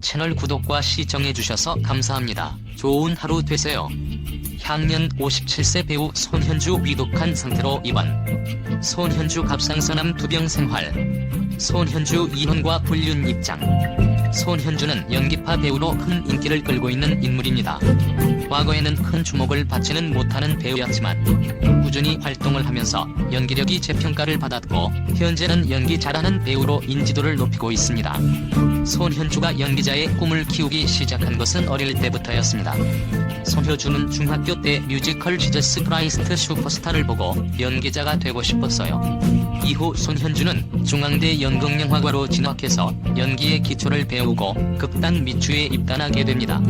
채널 구독과 시청해주셔서 감사합니다. 좋은 하루 되세요. 향년 57세 배우 손현주 위독한 상태로 입원. 손현주 갑상선암 투병 생활. 손현주 이혼과 불륜 입장. 손현주는 연기파 배우로 큰 인기를 끌고 있는 인물입니다. 과거에는 큰 주목을 받지는 못하는 배우였지만 꾸준히 활동을 하면서 연기력이 재평가를 받았고 현재는 연기 잘하는 배우로 인지도를 높이고 있습니다. 손현주가 연기자의 꿈을 키우기 시작한 것은 어릴 때부터였습니다. 손현주는 중학교 때 뮤지컬 지저스 크라이스트 슈퍼스타를 보고 연기자가 되고 싶었어요. 이후 손현주는 중앙대 연극영화과로 진학해서 연기의 기초를 배우고 극단 미추에 입단하게 됩니다.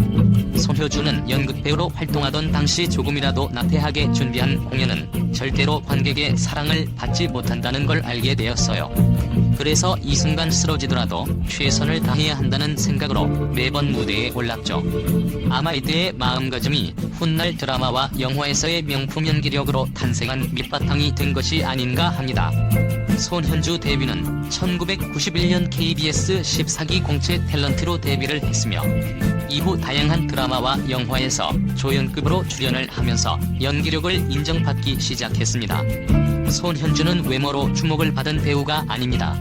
손현주는 연극배우로 활동하던 당시 조금이라도 나태하게 준비한 공연은 절대로 관객의 사랑을 받지 못한다는 걸 알게 되었어요. 그래서 이 순간 쓰러지더라도 최선을 다해야 한다는 생각으로 매번 무대에 올랐죠. 아마 이때의 마음가짐이 훗날 드라마와 영화에서의 명품 연기력으로 탄생한 밑바탕이 된 것이 아닌가 합니다. 손현주 데뷔는 1991년 KBS 14기 공채 탤런트로 데뷔를 했으며 이후 다양한 드라마와 영화에서 조연급으로 출연을 하면서 연기력을 인정받기 시작했습니다. 손현주는 외모로 주목을 받은 배우가 아닙니다.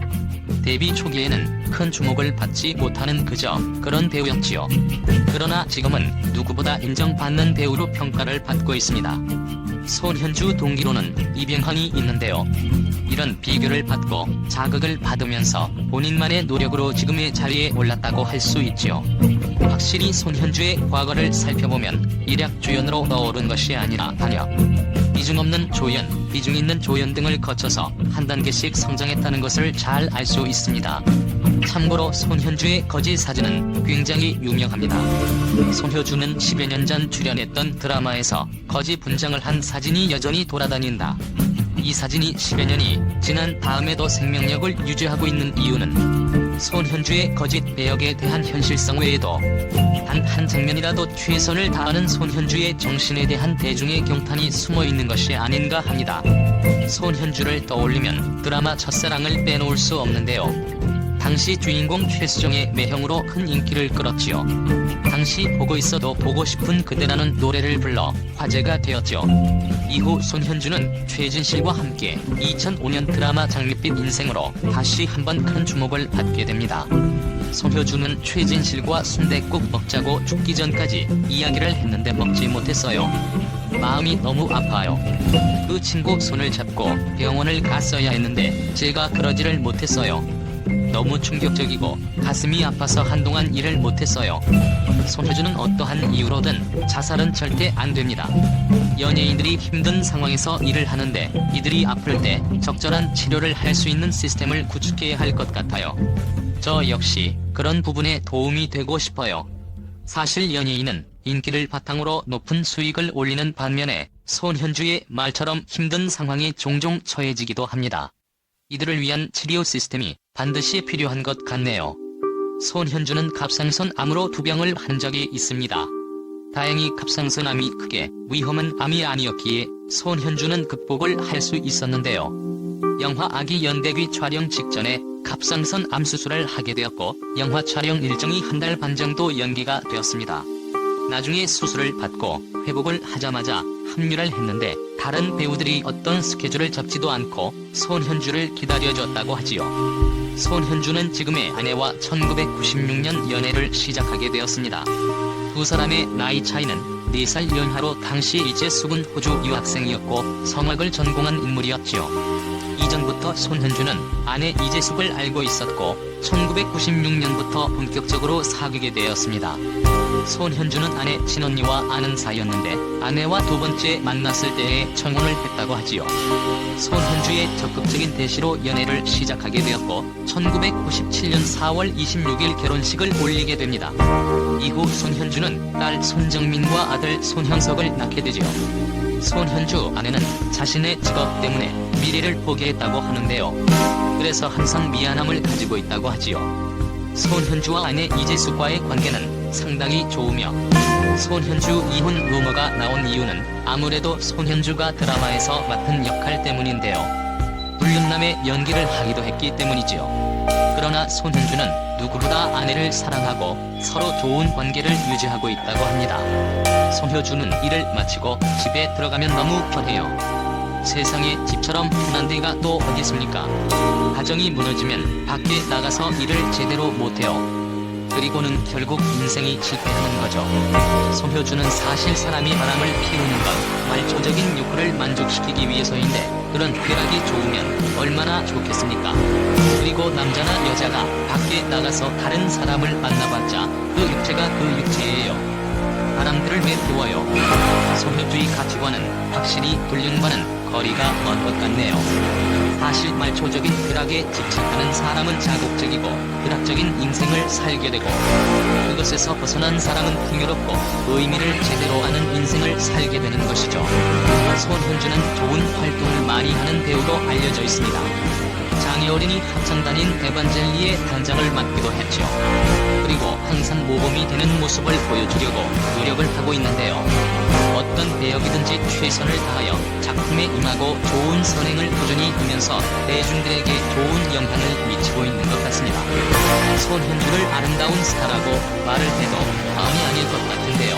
데뷔 초기에는 큰 주목을 받지 못하는 그저 그런 배우였지요. 그러나 지금은 누구보다 인정받는 배우로 평가를 받고 있습니다. 손현주 동기로는 이병헌이 있는데요. 이런 비교를 받고 자극을 받으면서 본인만의 노력으로 지금의 자리에 올랐다고 할 수 있지요. 확실히 손현주의 과거를 살펴보면 일약 조연으로 떠오른 것이 아니라 단역, 비중 없는 조연, 비중 있는 조연 등을 거쳐서 한 단계씩 성장했다는 것을 잘 알 수 있습니다. 참고로 손현주의 거지 사진은 굉장히 유명합니다. 손현주는 10여 년 전 출연했던 드라마에서 거지 분장을 한 사진이 여전히 돌아다닌다. 이 사진이 10여 년이 지난 다음에도 생명력을 유지하고 있는 이유는 손현주의 거짓 배역에 대한 현실성 외에도 단 한 장면이라도 최선을 다하는 손현주의 정신에 대한 대중의 경탄이 숨어있는 것이 아닌가 합니다. 손현주를 떠올리면 드라마 첫사랑을 빼놓을 수 없는데요. 당시 주인공 최수정의 매형으로 큰 인기를 끌었지요. 당시 보고 있어도 보고 싶은 그대라는 노래를 불러 화제가 되었죠. 이후 손현주는 최진실과 함께 2005년 드라마 장밋빛 인생으로 다시 한번 큰 주목을 받게 됩니다. 손현주는 최진실과 순댓국 먹자고 죽기 전까지 이야기를 했는데 먹지 못했어요. 마음이 너무 아파요. 그 친구 손을 잡고 병원을 갔어야 했는데 제가 그러지를 못했어요. 너무 충격적이고 가슴이 아파서 한동안 일을 못했어요. 손현주는 어떠한 이유로든 자살은 절대 안 됩니다. 연예인들이 힘든 상황에서 일을 하는데 이들이 아플 때 적절한 치료를 할 수 있는 시스템을 구축해야 할 것 같아요. 저 역시 그런 부분에 도움이 되고 싶어요. 사실 연예인은 인기를 바탕으로 높은 수익을 올리는 반면에 손현주의 말처럼 힘든 상황에 종종 처해지기도 합니다. 이들을 위한 치료 시스템이 반드시 필요한 것 같네요. 손현주는 갑상선암으로 투병을 한 적이 있습니다. 다행히 갑상선암이 크게 위험한 암이 아니었기에 손현주는 극복을 할 수 있었는데요. 영화 아기 연대귀 촬영 직전에 갑상선암 수술을 하게 되었고 영화 촬영 일정이 한 달 반 정도 연기가 되었습니다. 나중에 수술을 받고 회복을 하자마자 합류를 했는데 다른 배우들이 어떤 스케줄을 잡지도 않고 손현주를 기다려줬다고 하지요. 손현주는 지금의 아내와 1996년 연애를 시작하게 되었습니다. 두 사람의 나이 차이는 4살 연하로 당시 이재숙은 호주 유학생이었고 성악을 전공한 인물이었지요. 이전부터 손현주는 아내 이재숙을 알고 있었고 1996년부터 본격적으로 사귀게 되었습니다. 손현주는 아내 친언니와 아는 사이였는데 아내와 두 번째 만났을 때에 청혼을 했다고 하지요. 손현주의 적극적인 대시로 연애를 시작하게 되었고 1997년 4월 26일 결혼식을 올리게 됩니다. 이후 손현주는 딸 손정민과 아들 손형석을 낳게 되지요. 손현주 아내는 자신의 직업 때문에 미래를 포기했다고 하는데요. 그래서 항상 미안함을 가지고 있다고 하지요. 손현주와 아내 이재숙과의 관계는 상당히 좋으며 손현주 이혼 루머가 나온 이유는 아무래도 손현주가 드라마에서 맡은 역할 때문인데요. 불륜남의 연기를 하기도 했기 때문이지요. 그러나 손현주는 누구보다 아내를 사랑하고 서로 좋은 관계를 유지하고 있다고 합니다. 손효주는 일을 마치고 집에 들어가면 너무 편해요. 세상에 집처럼 편한 데가 또 어디 있습니까? 가정이 무너지면 밖에 나가서 일을 제대로 못해요. 그리고는 결국 인생이 실패하는 거죠. 손효주는 사실 사람이 바람을 피우는 건 말초적인 욕구를 만족시키기 위해서인데 그런 쾌락이 좋으면 얼마나 좋겠습니까? 그리고 남자나 여자가 밖에 나가서 다른 사람을 만나봤자 그 육체가 그 육체예요. 바람들을 내피워요. 손효주의 가치관은 확실히 불륜과는 거리가 먼 것 같네요. 사실 말초적인 쾌락에 집착하는 사람은 자극적이고 쾌락적인 인생을 살게 되고 그것에서 벗어난 사람은 풍요롭고 의미를 제대로 아는 인생을 살게 되는 것이죠. 손현주는 좋은 활동을 많이 하는 배우로 알려져 있습니다. 장애어린이 합창단인 에반젤리의 단장을 맡기도 했죠. 그리고 항상 모범이 되는 모습을 보여주려고 노력을 하고 있는데요. 어떤 배역이든지 최선을 다하여 작품에 임하고 좋은 선행을 꾸준히 하면서 대중들에게 좋은 영향을 미치고 있는 것 같습니다. 손현주를 아름다운 스타라고 말을 해도 과언이 아닐 것 같은데요.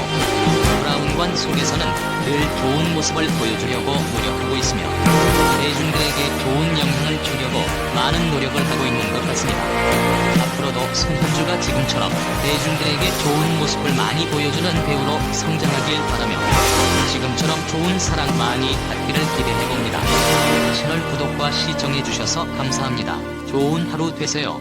브라운관 속에서는 늘 좋은 모습을 보여주려고 노력하고 있으며 대중들에게 좋은 영향을 주려고 많은 노력을 하고 있는 것 같습니다. 앞으로도 손현주가 지금처럼 대중들에게 좋은 모습을 많이 보여주는 배우로 성장하길 바라며 지금처럼 좋은 사랑 많이 받기를 기대해봅니다. 채널 구독과 시청해주셔서 감사합니다. 좋은 하루 되세요.